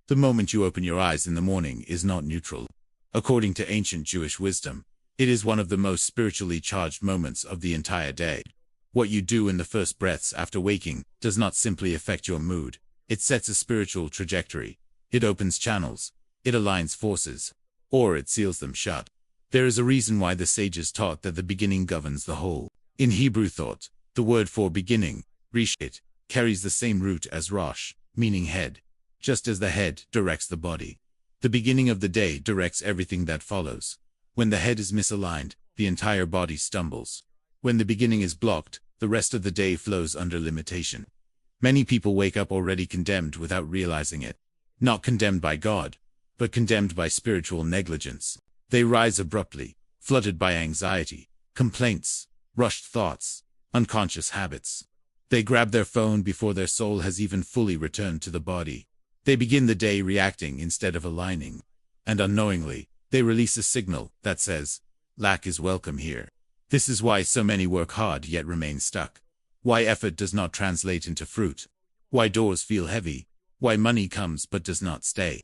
The moment you open your eyes in the morning is not neutral. According to ancient Jewish wisdom, it is one of the most spiritually charged moments of the entire day. What you do in the first breaths after waking does not simply affect your mood. It sets a spiritual trajectory. It opens channels. It aligns forces. Or it seals them shut. There is a reason why the sages taught that the beginning governs the whole. In Hebrew thought, the word for beginning, reshit, carries the same root as rosh, meaning head. Just as the head directs the body, the beginning of the day directs everything that follows. When the head is misaligned, the entire body stumbles. When the beginning is blocked, the rest of the day flows under limitation. Many people wake up already condemned without realizing it. Not condemned by God, but condemned by spiritual negligence. They rise abruptly, flooded by anxiety, complaints, rushed thoughts, unconscious habits. They grab their phone before their soul has even fully returned to the body. They begin the day reacting instead of aligning. And unknowingly, they release a signal that says, lack is welcome here. This is why so many work hard yet remain stuck. Why effort does not translate into fruit. Why doors feel heavy. Why money comes but does not stay.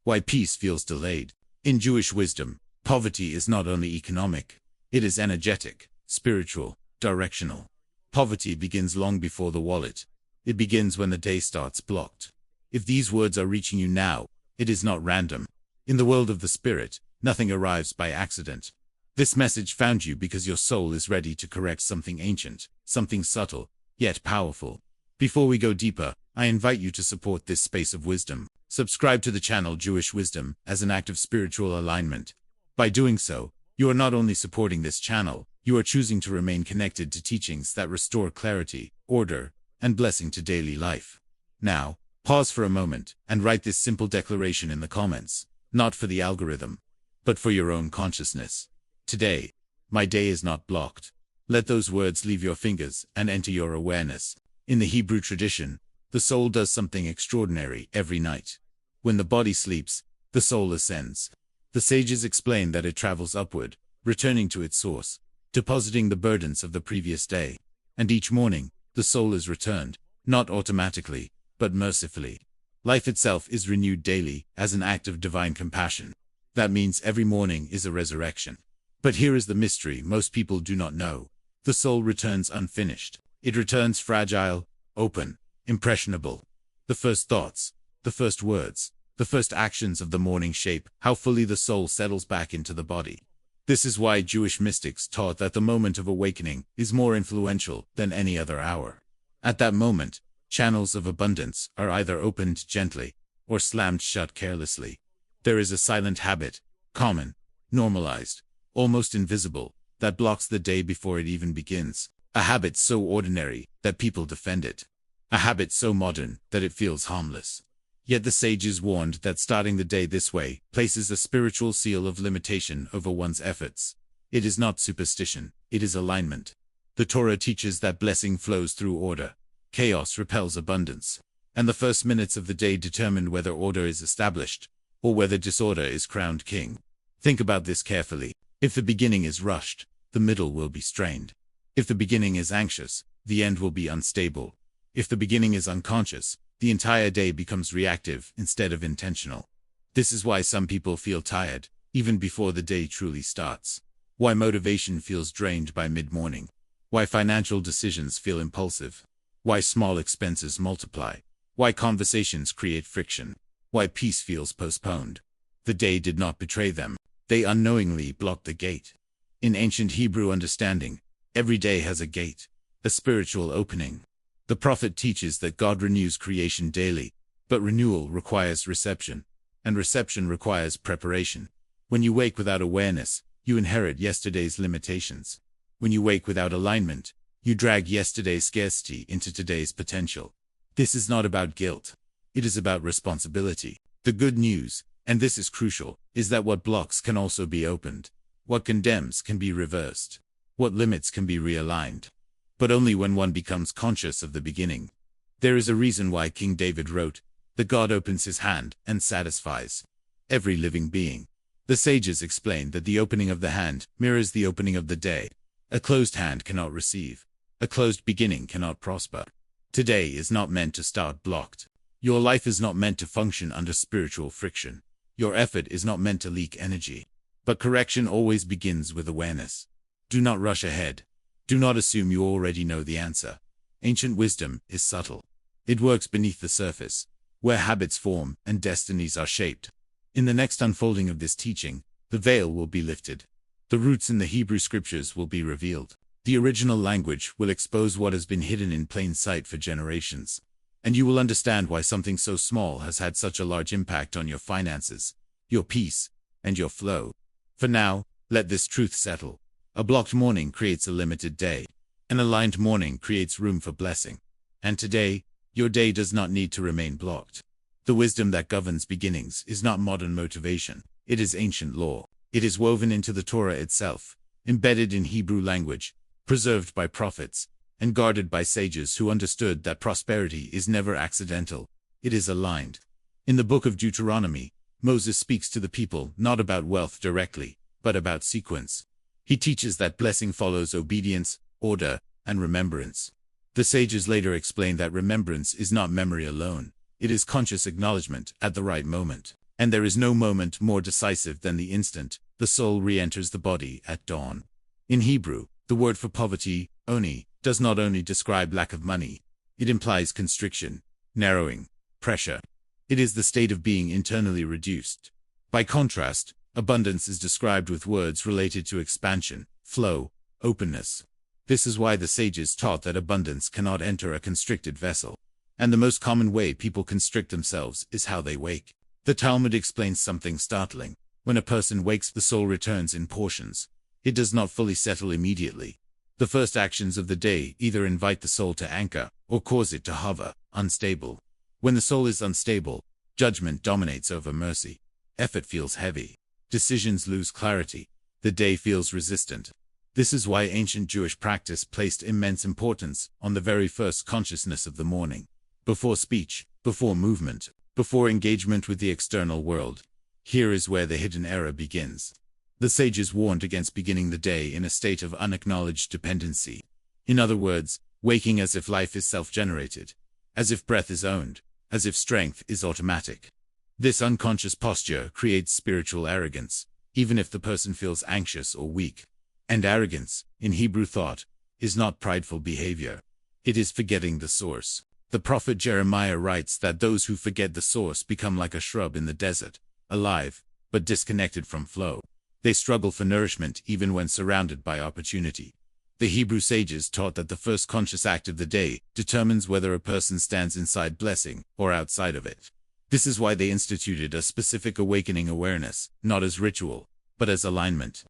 Why peace feels delayed. In Jewish wisdom, poverty is not only economic, it is energetic, spiritual, directional. Poverty begins long before the wallet. It begins when the day starts blocked. If these words are reaching you now, it is not random. In the world of the spirit, nothing arrives by accident. This message found you because your soul is ready to correct something ancient, something subtle, yet powerful. Before we go deeper, I invite you to support this space of wisdom. Subscribe to the channel Jewish Wisdom as an act of spiritual alignment. By doing so, you are not only supporting this channel, you are choosing to remain connected to teachings that restore clarity, order, and blessing to daily life. Now, pause for a moment and write this simple declaration in the comments, not for the algorithm, but for your own consciousness. Today, my day is not blocked. Let those words leave your fingers and enter your awareness. In the Hebrew tradition, the soul does something extraordinary every night. When the body sleeps, the soul ascends. The sages explain that it travels upward, returning to its source, depositing the burdens of the previous day. And each morning, the soul is returned, not automatically, but mercifully. Life itself is renewed daily as an act of divine compassion. That means every morning is a resurrection. But here is the mystery most people do not know. The soul returns unfinished. It returns fragile, open, impressionable. The first thoughts, the first words, the first actions of the morning shape how fully the soul settles back into the body. This is why Jewish mystics taught that the moment of awakening is more influential than any other hour. At that moment, channels of abundance are either opened gently or slammed shut carelessly. There is a silent habit, common, normalized, almost invisible, that blocks the day before it even begins. A habit so ordinary that people defend it. A habit so modern that it feels harmless. Yet the sages warned that starting the day this way places a spiritual seal of limitation over one's efforts. It is not superstition, it is alignment. The Torah teaches that blessing flows through order. Chaos repels abundance. And the first minutes of the day determine whether order is established, or whether disorder is crowned king. Think about this carefully. If the beginning is rushed, the middle will be strained. If the beginning is anxious, the end will be unstable. If the beginning is unconscious, the entire day becomes reactive instead of intentional. This is why some people feel tired, even before the day truly starts. Why motivation feels drained by mid-morning. Why financial decisions feel impulsive. Why small expenses multiply. Why conversations create friction. Why peace feels postponed. The day did not betray them. They unknowingly blocked the gate. In ancient Hebrew understanding, every day has a gate, a spiritual opening. The prophet teaches that God renews creation daily, but renewal requires reception, and reception requires preparation. When you wake without awareness, you inherit yesterday's limitations. When you wake without alignment, you drag yesterday's scarcity into today's potential. This is not about guilt. It is about responsibility. The good news, and this is crucial, is that what blocks can also be opened. What condemns can be reversed. What limits can be realigned. But only when one becomes conscious of the beginning. There is a reason why King David wrote, "The God opens his hand and satisfies every living being." The sages explain that the opening of the hand mirrors the opening of the day. A closed hand cannot receive. A closed beginning cannot prosper. Today is not meant to start blocked. Your life is not meant to function under spiritual friction. Your effort is not meant to leak energy. But correction always begins with awareness. Do not rush ahead. Do not assume you already know the answer. Ancient wisdom is subtle. It works beneath the surface, where habits form and destinies are shaped. In the next unfolding of this teaching, the veil will be lifted. The roots in the Hebrew scriptures will be revealed. The original language will expose what has been hidden in plain sight for generations. And you will understand why something so small has had such a large impact on your finances, your peace, and your flow. For now, let this truth settle. A blocked morning creates a limited day. An aligned morning creates room for blessing. And today, your day does not need to remain blocked. The wisdom that governs beginnings is not modern motivation. It is ancient law. It is woven into the Torah itself, embedded in Hebrew language, preserved by prophets, and guarded by sages who understood that prosperity is never accidental. It is aligned. In the book of Deuteronomy, Moses speaks to the people not about wealth directly, but about sequence. He teaches that blessing follows obedience, order, and remembrance. The sages later explain that remembrance is not memory alone. It is conscious acknowledgement at the right moment. And there is no moment more decisive than the instant the soul re-enters the body at dawn. In Hebrew, the word for poverty, oni, does not only describe lack of money. It implies constriction, narrowing, pressure. It is the state of being internally reduced. By contrast, abundance is described with words related to expansion, flow, openness. This is why the sages taught that abundance cannot enter a constricted vessel. And the most common way people constrict themselves is how they wake. The Talmud explains something startling. When a person wakes, the soul returns in portions. It does not fully settle immediately. The first actions of the day either invite the soul to anchor or cause it to hover, unstable. When the soul is unstable, judgment dominates over mercy. Effort feels heavy. Decisions lose clarity. The day feels resistant. This is why ancient Jewish practice placed immense importance on the very first consciousness of the morning. Before speech, before movement, before engagement with the external world. Here is where the hidden error begins. The sages warned against beginning the day in a state of unacknowledged dependency. In other words, waking as if life is self-generated, as if breath is owned, as if strength is automatic. This unconscious posture creates spiritual arrogance, even if the person feels anxious or weak. And arrogance, in Hebrew thought, is not prideful behavior. It is forgetting the source. The prophet Jeremiah writes that those who forget the source become like a shrub in the desert, alive, but disconnected from flow. They struggle for nourishment even when surrounded by opportunity. The Hebrew sages taught that the first conscious act of the day determines whether a person stands inside blessing or outside of it. This is why they instituted a specific awakening awareness, not as ritual, but as alignment.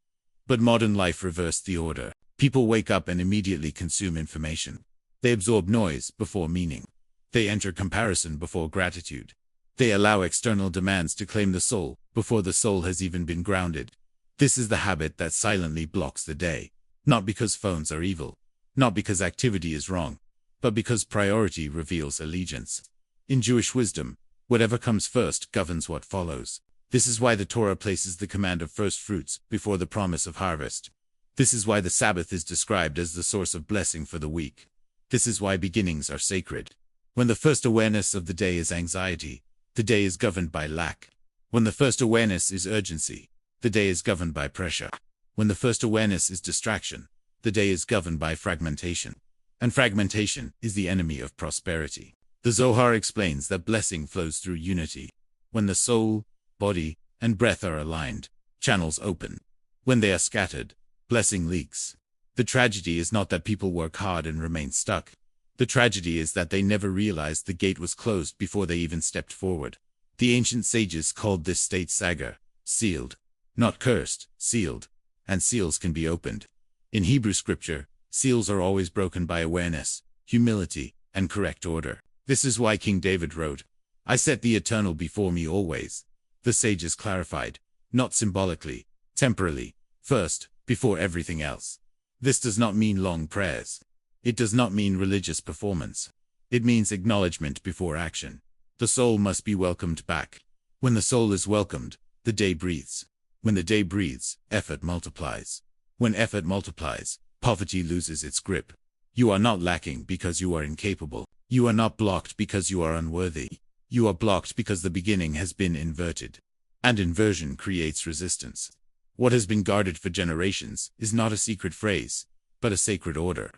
But modern life reversed the order. People wake up and immediately consume information. They absorb noise before meaning. They enter comparison before gratitude. They allow external demands to claim the soul before the soul has even been grounded. This is the habit that silently blocks the day. Not because phones are evil, not because activity is wrong, but because priority reveals allegiance. In Jewish wisdom, whatever comes first governs what follows. This is why the Torah places the command of first fruits before the promise of harvest. This is why the Sabbath is described as the source of blessing for the week. This is why beginnings are sacred. When the first awareness of the day is anxiety, the day is governed by lack. When the first awareness is urgency, the day is governed by pressure. When the first awareness is distraction, the day is governed by fragmentation. And fragmentation is the enemy of prosperity. The Zohar explains that blessing flows through unity. When the soul, body, and breath are aligned, channels open. When they are scattered, blessing leaks. The tragedy is not that people work hard and remain stuck. The tragedy is that they never realized the gate was closed before they even stepped forward. The ancient sages called this state sagar, sealed. Not cursed, sealed. And seals can be opened. In Hebrew scripture, seals are always broken by awareness, humility, and correct order. This is why King David wrote, "I set the eternal before me always." The sages clarified, not symbolically, temporally, first, before everything else. This does not mean long prayers. It does not mean religious performance. It means acknowledgement before action. The soul must be welcomed back. When the soul is welcomed, the day breathes. When the day breathes, effort multiplies. When effort multiplies, poverty loses its grip. You are not lacking because you are incapable. You are not blocked because you are unworthy. You are blocked because the beginning has been inverted. And inversion creates resistance. What has been guarded for generations is not a secret phrase, but a sacred order.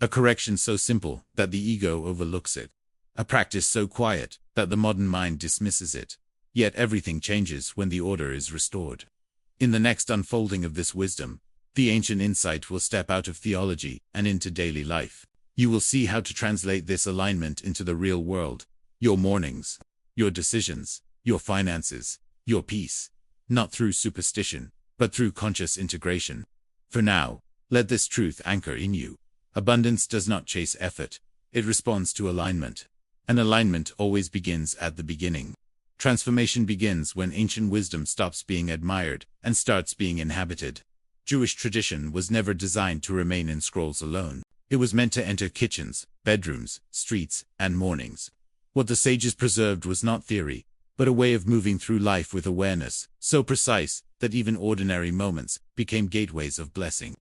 A correction so simple that the ego overlooks it. A practice so quiet that the modern mind dismisses it. Yet everything changes when the order is restored. In the next unfolding of this wisdom, the ancient insight will step out of theology and into daily life. You will see how to translate this alignment into the real world. Your mornings, your decisions, your finances, your peace. Not through superstition, but through conscious integration. For now, let this truth anchor in you. Abundance does not chase effort. It responds to alignment. And alignment always begins at the beginning. Transformation begins when ancient wisdom stops being admired and starts being inhabited. Jewish tradition was never designed to remain in scrolls alone. It was meant to enter kitchens, bedrooms, streets, and mornings. What the sages preserved was not theory, but a way of moving through life with awareness, so precise that even ordinary moments became gateways of blessing.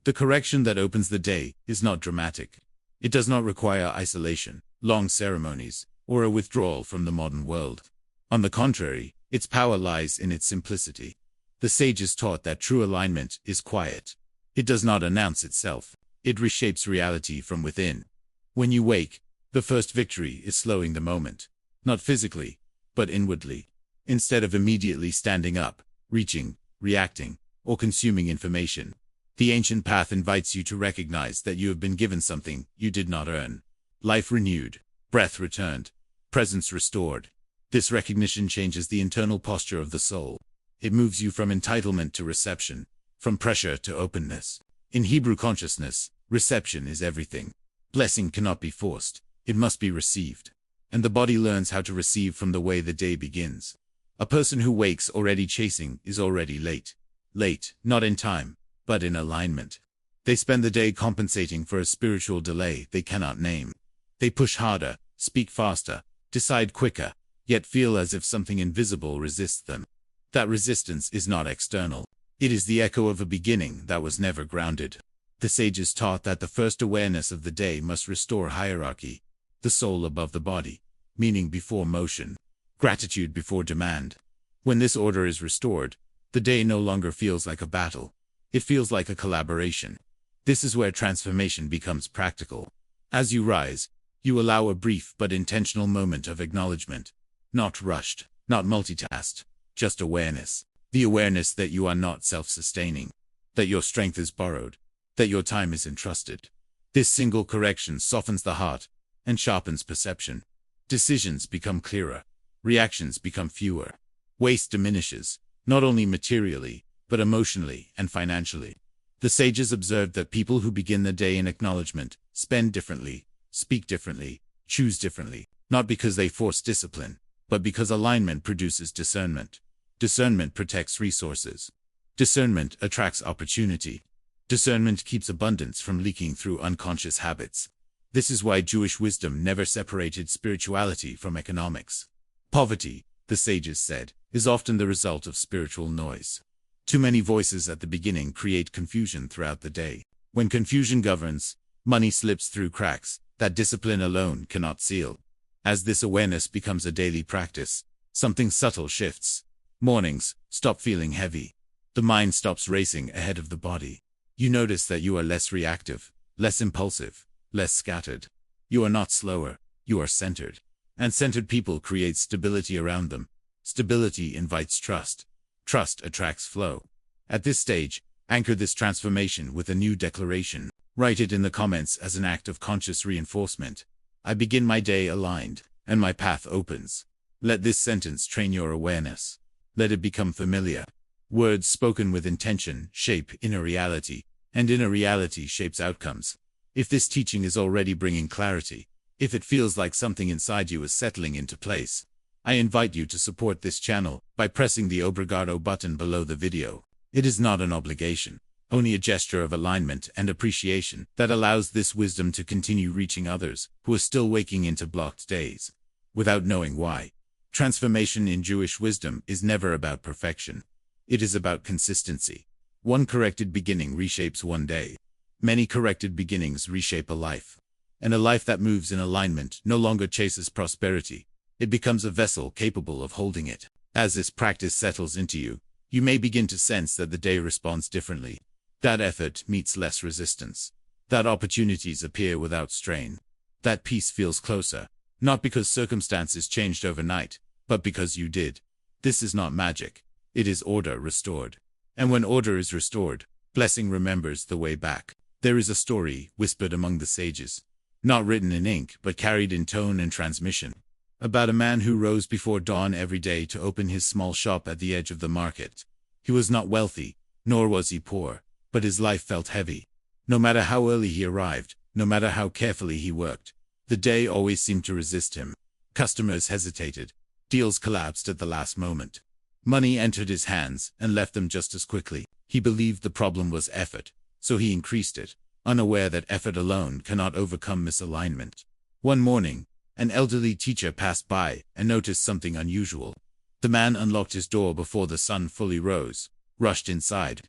The correction that opens the day is not dramatic. It does not require isolation, long ceremonies, or a withdrawal from the modern world. On the contrary, its power lies in its simplicity. The sages taught that true alignment is quiet. It does not announce itself. It reshapes reality from within. When you wake, the first victory is slowing the moment. Not physically, but inwardly. Instead of immediately standing up, reaching, reacting, or consuming information, the ancient path invites you to recognize that you have been given something you did not earn. Life renewed, breath returned, presence restored. This recognition changes the internal posture of the soul. It moves you from entitlement to reception, from pressure to openness. In Hebrew consciousness, reception is everything. Blessing cannot be forced. It must be received. And the body learns how to receive from the way the day begins. A person who wakes already chasing is already late. Late, not in time, but in alignment. They spend the day compensating for a spiritual delay they cannot name. They push harder, speak faster, decide quicker, yet feel as if something invisible resists them. That resistance is not external. It is the echo of a beginning that was never grounded. The sages taught that the first awareness of the day must restore hierarchy. The soul above the body, meaning before motion, gratitude before demand. When this order is restored, the day no longer feels like a battle. It feels like a collaboration. This is where transformation becomes practical. As you rise, you allow a brief but intentional moment of acknowledgement. Not rushed, not multitasked, just awareness. The awareness that you are not self-sustaining, that your strength is borrowed, that your time is entrusted. This single correction softens the heart and sharpens perception. Decisions become clearer. Reactions become fewer. Waste diminishes, not only materially, but emotionally and financially. The sages observed that people who begin the day in acknowledgement spend differently, speak differently, choose differently, not because they force discipline, but because alignment produces discernment. Discernment protects resources. Discernment attracts opportunity. Discernment keeps abundance from leaking through unconscious habits. This is why Jewish wisdom never separated spirituality from economics. Poverty, the sages said, is often the result of spiritual noise. Too many voices at the beginning create confusion throughout the day. When confusion governs, money slips through cracks that discipline alone cannot seal. As this awareness becomes a daily practice, something subtle shifts. Mornings stop feeling heavy. The mind stops racing ahead of the body. You notice that you are less reactive, less impulsive, less scattered. You are not slower, you are centered. And centered people create stability around them. Stability invites trust. Trust attracts flow. At this stage, anchor this transformation with a new declaration. Write it in the comments as an act of conscious reinforcement. I begin my day aligned, and my path opens. Let this sentence train your awareness. Let it become familiar. Words spoken with intention shape inner reality, and inner reality shapes outcomes. If this teaching is already bringing clarity, if it feels like something inside you is settling into place, I invite you to support this channel by pressing the Obrigado button below the video. It is not an obligation, only a gesture of alignment and appreciation that allows this wisdom to continue reaching others who are still waking into blocked days, without knowing why. Transformation in Jewish wisdom is never about perfection. It is about consistency. One corrected beginning reshapes one day. Many corrected beginnings reshape a life. And a life that moves in alignment no longer chases prosperity. It becomes a vessel capable of holding it. As this practice settles into you, you may begin to sense that the day responds differently. That effort meets less resistance. That opportunities appear without strain. That peace feels closer, not because circumstances changed overnight, but because you did. This is not magic. It is order restored. And when order is restored, blessing remembers the way back. There is a story whispered among the sages, not written in ink but carried in tone and transmission, about a man who rose before dawn every day to open his small shop at the edge of the market. He was not wealthy, nor was he poor, but his life felt heavy. No matter how early he arrived, no matter how carefully he worked, the day always seemed to resist him. Customers hesitated. Deals collapsed at the last moment. Money entered his hands and left them just as quickly. He believed the problem was effort, so he increased it, unaware that effort alone cannot overcome misalignment. One morning, an elderly teacher passed by and noticed something unusual. The man unlocked his door before the sun fully rose, rushed inside,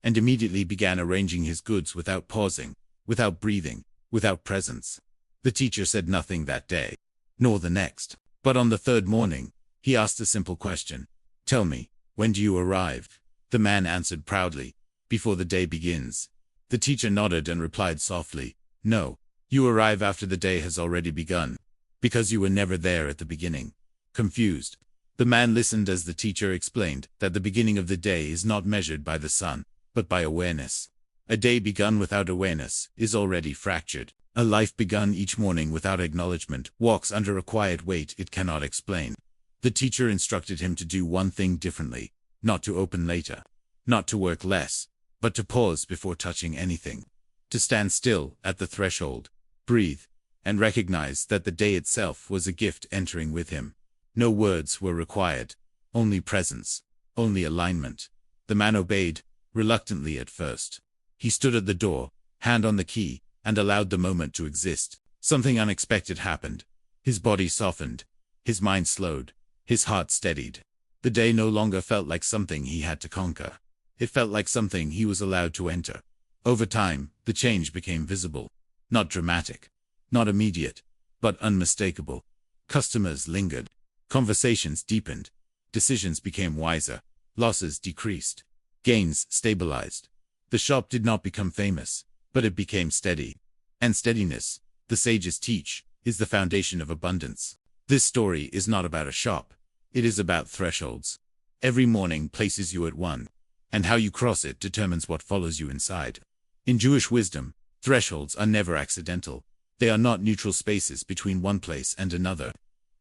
and immediately began arranging his goods without pausing, without breathing, without presence. The teacher said nothing that day, nor the next. But on the third morning, he asked a simple question. "Tell me, when do you arrive?" The man answered proudly, "Before the day begins." The teacher nodded and replied softly, "No, you arrive after the day has already begun, because you were never there at the beginning." Confused, the man listened as the teacher explained that the beginning of the day is not measured by the sun, but by awareness. A day begun without awareness is already fractured. A life begun each morning without acknowledgement walks under a quiet weight it cannot explain. The teacher instructed him to do one thing differently, not to open later, not to work less, but to pause before touching anything, to stand still at the threshold, breathe, and recognize that the day itself was a gift entering with him. No words were required, only presence, only alignment. The man obeyed, reluctantly at first. He stood at the door, hand on the key, and allowed the moment to exist. Something unexpected happened. His body softened, his mind slowed, his heart steadied. The day no longer felt like something he had to conquer. It felt like something he was allowed to enter. Over time, the change became visible. Not dramatic, not immediate, but unmistakable. Customers lingered. Conversations deepened. Decisions became wiser. Losses decreased. Gains stabilized. The shop did not become famous, but it became steady. And steadiness, the sages teach, is the foundation of abundance. This story is not about a shop. It is about thresholds. Every morning places you at one, and how you cross it determines what follows you inside. In Jewish wisdom, thresholds are never accidental. They are not neutral spaces between one place and another.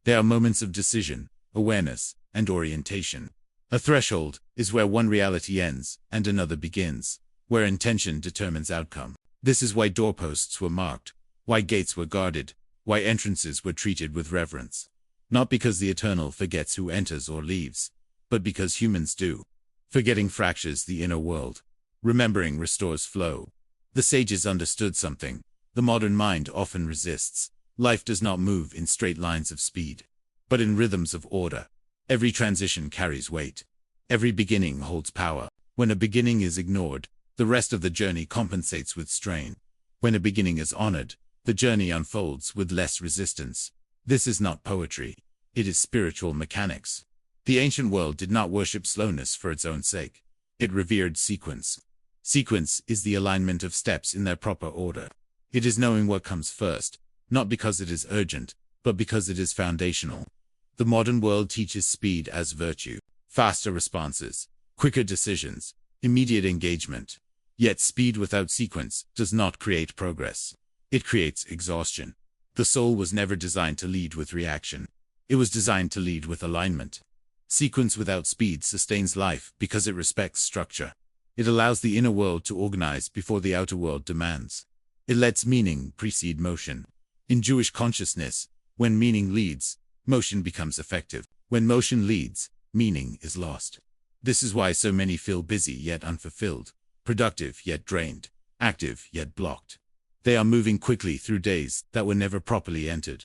They are moments of decision, awareness, and orientation. A threshold is where one reality ends and another begins, where intention determines outcome. This is why doorposts were marked, why gates were guarded, why entrances were treated with reverence. Not because the eternal forgets who enters or leaves, but because humans do. Forgetting fractures the inner world. Remembering restores flow. The sages understood something. The modern mind often resists. Life does not move in straight lines of speed, but in rhythms of order. Every transition carries weight. Every beginning holds power. When a beginning is ignored, the rest of the journey compensates with strain. When a beginning is honored, the journey unfolds with less resistance. This is not poetry. It is spiritual mechanics. The ancient world did not worship slowness for its own sake. It revered sequence. Sequence is the alignment of steps in their proper order. It is knowing what comes first, not because it is urgent, but because it is foundational. The modern world teaches speed as virtue. Faster responses, quicker decisions, immediate engagement. Yet speed without sequence does not create progress. It creates exhaustion. The soul was never designed to lead with reaction. It was designed to lead with alignment. Sequence without speed sustains life because it respects structure. It allows the inner world to organize before the outer world demands. It lets meaning precede motion. In Jewish consciousness, when meaning leads, motion becomes effective. When motion leads, meaning is lost. This is why so many feel busy yet unfulfilled, productive yet drained, active yet blocked. They are moving quickly through days that were never properly entered.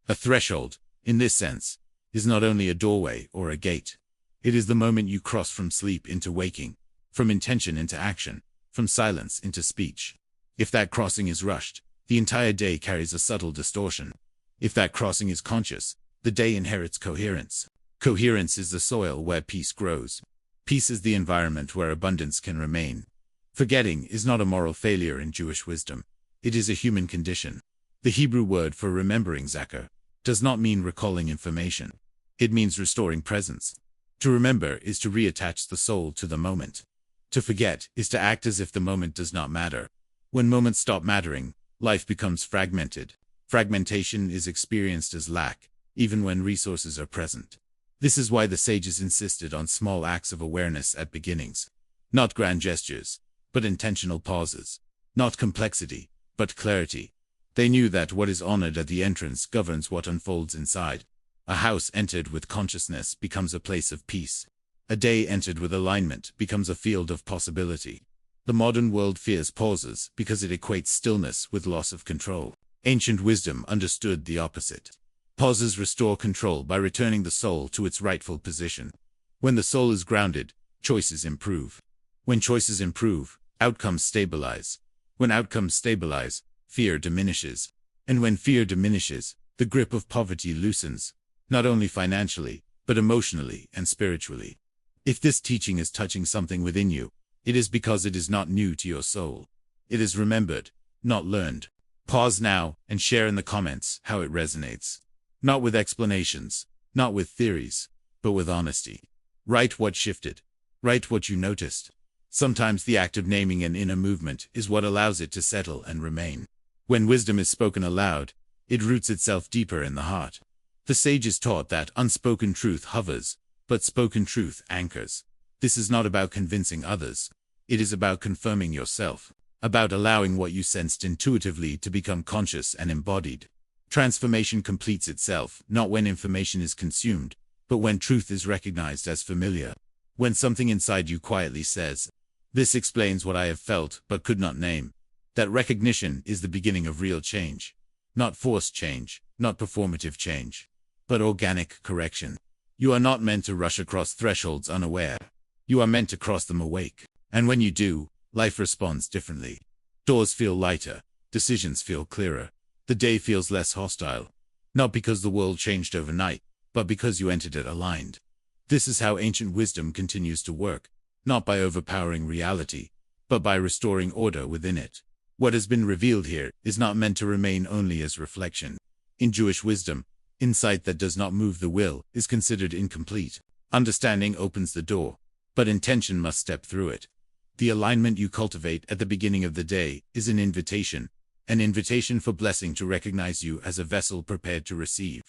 A threshold, in this sense, is not only a doorway or a gate. It is the moment you cross from sleep into waking, from intention into action, from silence into speech. If that crossing is rushed, the entire day carries a subtle distortion. If that crossing is conscious, The day inherits coherence. Coherence is the soil where peace grows. Peace is the environment where abundance can remain. Forgetting is not a moral failure in Jewish wisdom. It is a human condition. The Hebrew word for remembering, zakar, does not mean recalling information. It means restoring presence. To remember is to reattach the soul to the moment. To forget is to act as if the moment does not matter. When moments stop mattering, life becomes fragmented. Fragmentation is experienced as lack, even when resources are present. This is why the sages insisted on small acts of awareness at beginnings. Not grand gestures, but intentional pauses. Not complexity, but clarity. They knew that what is honored at the entrance governs what unfolds inside. A house entered with consciousness becomes a place of peace. A day entered with alignment becomes a field of possibility. The modern world fears pauses because it equates stillness with loss of control. Ancient wisdom understood the opposite. Pauses restore control by returning the soul to its rightful position. When the soul is grounded, choices improve. When choices improve, outcomes stabilize. When outcomes stabilize, fear diminishes. And when fear diminishes, the grip of poverty loosens, not only financially, but emotionally and spiritually. If this teaching is touching something within you, it is because it is not new to your soul. It is remembered, not learned. Pause now and share in the comments how it resonates. Not with explanations, not with theories, but with honesty. Write what shifted. Write what you noticed. Sometimes the act of naming an inner movement is what allows it to settle and remain. When wisdom is spoken aloud, it roots itself deeper in the heart. The sages taught that unspoken truth hovers, but spoken truth anchors. This is not about convincing others. It is about confirming yourself, about allowing what you sensed intuitively to become conscious and embodied. Transformation completes itself, not when information is consumed, but when truth is recognized as familiar. When something inside you quietly says, "This explains what I have felt but could not name." That recognition is the beginning of real change. Not forced change, not performative change, but organic correction. You are not meant to rush across thresholds unaware. You are meant to cross them awake. And when you do, life responds differently. Doors feel lighter, decisions feel clearer. The day feels less hostile. Not because the world changed overnight, but because you entered it aligned. This is how ancient wisdom continues to work, not by overpowering reality, but by restoring order within it. What has been revealed here is not meant to remain only as reflection. In Jewish wisdom, insight that does not move the will is considered incomplete. Understanding opens the door, but intention must step through it. The alignment you cultivate at the beginning of the day is an invitation for blessing to recognize you as a vessel prepared to receive.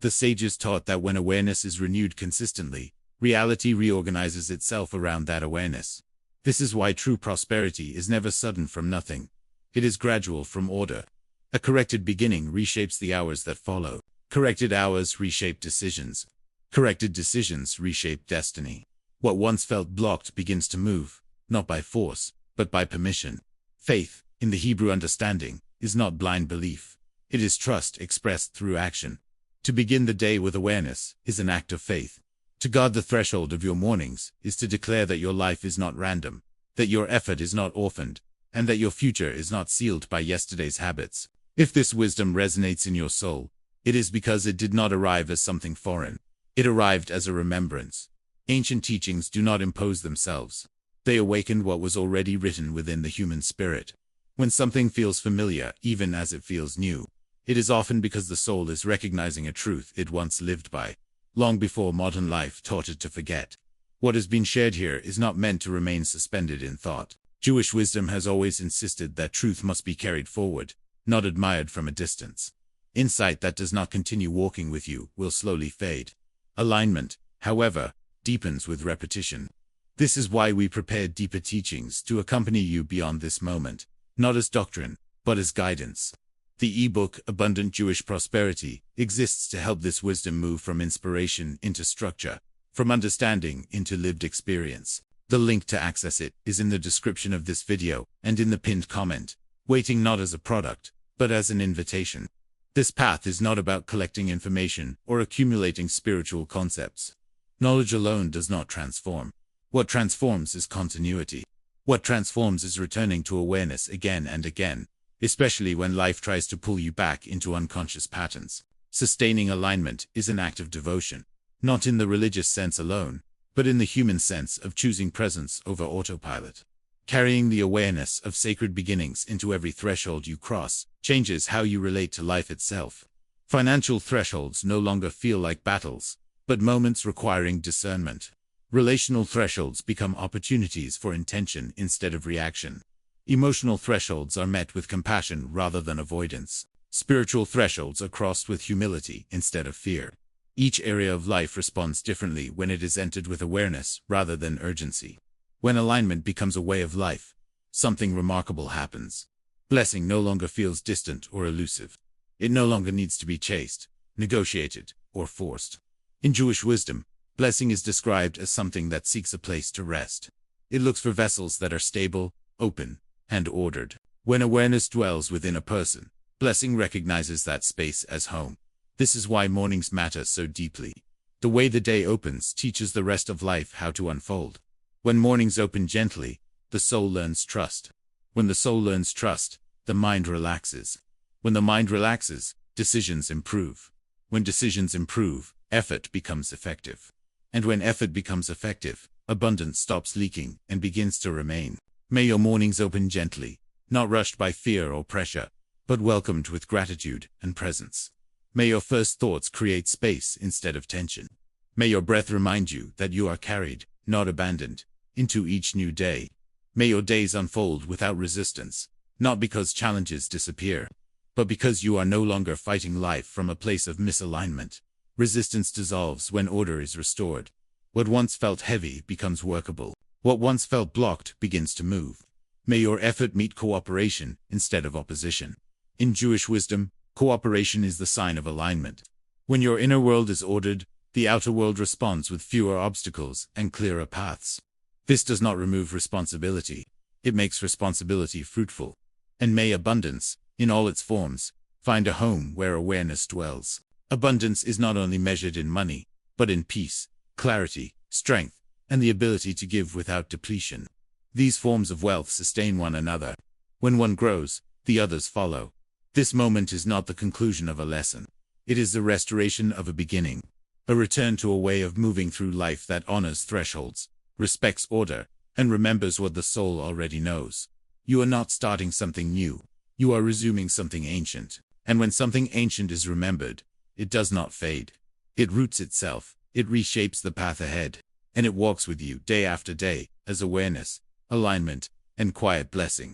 The sages taught that when awareness is renewed consistently, reality reorganizes itself around that awareness. This is why true prosperity is never sudden from nothing. It is gradual from order. A corrected beginning reshapes the hours that follow. Corrected hours reshape decisions. Corrected decisions reshape destiny. What once felt blocked begins to move, not by force, but by permission. Faith, in the Hebrew understanding, is not blind belief. It is trust expressed through action. To begin the day with awareness is an act of faith. To guard the threshold of your mornings is to declare that your life is not random, that your effort is not orphaned, and that your future is not sealed by yesterday's habits. If this wisdom resonates in your soul, it is because it did not arrive as something foreign. It arrived as a remembrance. Ancient teachings do not impose themselves. They awakened what was already written within the human spirit. When something feels familiar, even as it feels new, it is often because the soul is recognizing a truth it once lived by, long before modern life taught it to forget. What has been shared here is not meant to remain suspended in thought. Jewish wisdom has always insisted that truth must be carried forward, not admired from a distance. Insight that does not continue walking with you will slowly fade. Alignment, however, deepens with repetition. This is why we prepared deeper teachings to accompany you beyond this moment, not as doctrine, but as guidance. The ebook, Abundant Jewish Prosperity, exists to help this wisdom move from inspiration into structure, from understanding into lived experience. The link to access it is in the description of this video and in the pinned comment, waiting not as a product, but as an invitation. This path is not about collecting information or accumulating spiritual concepts. Knowledge alone does not transform. What transforms is continuity. What transforms is returning to awareness again and again, especially when life tries to pull you back into unconscious patterns. Sustaining alignment is an act of devotion, not in the religious sense alone, but in the human sense of choosing presence over autopilot. Carrying the awareness of sacred beginnings into every threshold you cross changes how you relate to life itself. Financial thresholds no longer feel like battles, but moments requiring discernment. Relational thresholds become opportunities for intention instead of reaction. Emotional thresholds are met with compassion rather than avoidance. Spiritual thresholds are crossed with humility instead of fear. Each area of life responds differently when it is entered with awareness rather than urgency. When alignment becomes a way of life, something remarkable happens. Blessing no longer feels distant or elusive. It no longer needs to be chased, negotiated, or forced. In Jewish wisdom, blessing is described as something that seeks a place to rest. It looks for vessels that are stable, open, and ordered. When awareness dwells within a person, blessing recognizes that space as home. This is why mornings matter so deeply. The way the day opens teaches the rest of life how to unfold. When mornings open gently, the soul learns trust. When the soul learns trust, the mind relaxes. When the mind relaxes, decisions improve. When decisions improve, effort becomes effective. And when effort becomes effective, abundance stops leaking and begins to remain. May your mornings open gently, not rushed by fear or pressure, but welcomed with gratitude and presence. May your first thoughts create space instead of tension. May your breath remind you that you are carried, not abandoned, into each new day. May your days unfold without resistance, not because challenges disappear, but because you are no longer fighting life from a place of misalignment. Resistance dissolves when order is restored. What once felt heavy becomes workable. What once felt blocked begins to move. May your effort meet cooperation instead of opposition. In Jewish wisdom, cooperation is the sign of alignment. When your inner world is ordered, the outer world responds with fewer obstacles and clearer paths. This does not remove responsibility. It makes responsibility fruitful. And may abundance, in all its forms, find a home where awareness dwells. Abundance is not only measured in money, but in peace, clarity, strength, and the ability to give without depletion. These forms of wealth sustain one another. When one grows, the others follow. This moment is not the conclusion of a lesson. It is the restoration of a beginning, a return to a way of moving through life that honors thresholds, respects order, and remembers what the soul already knows. You are not starting something new. You are resuming something ancient. And when something ancient is remembered, it does not fade. It roots itself, it reshapes the path ahead, and it walks with you day after day as awareness, alignment, and quiet blessing.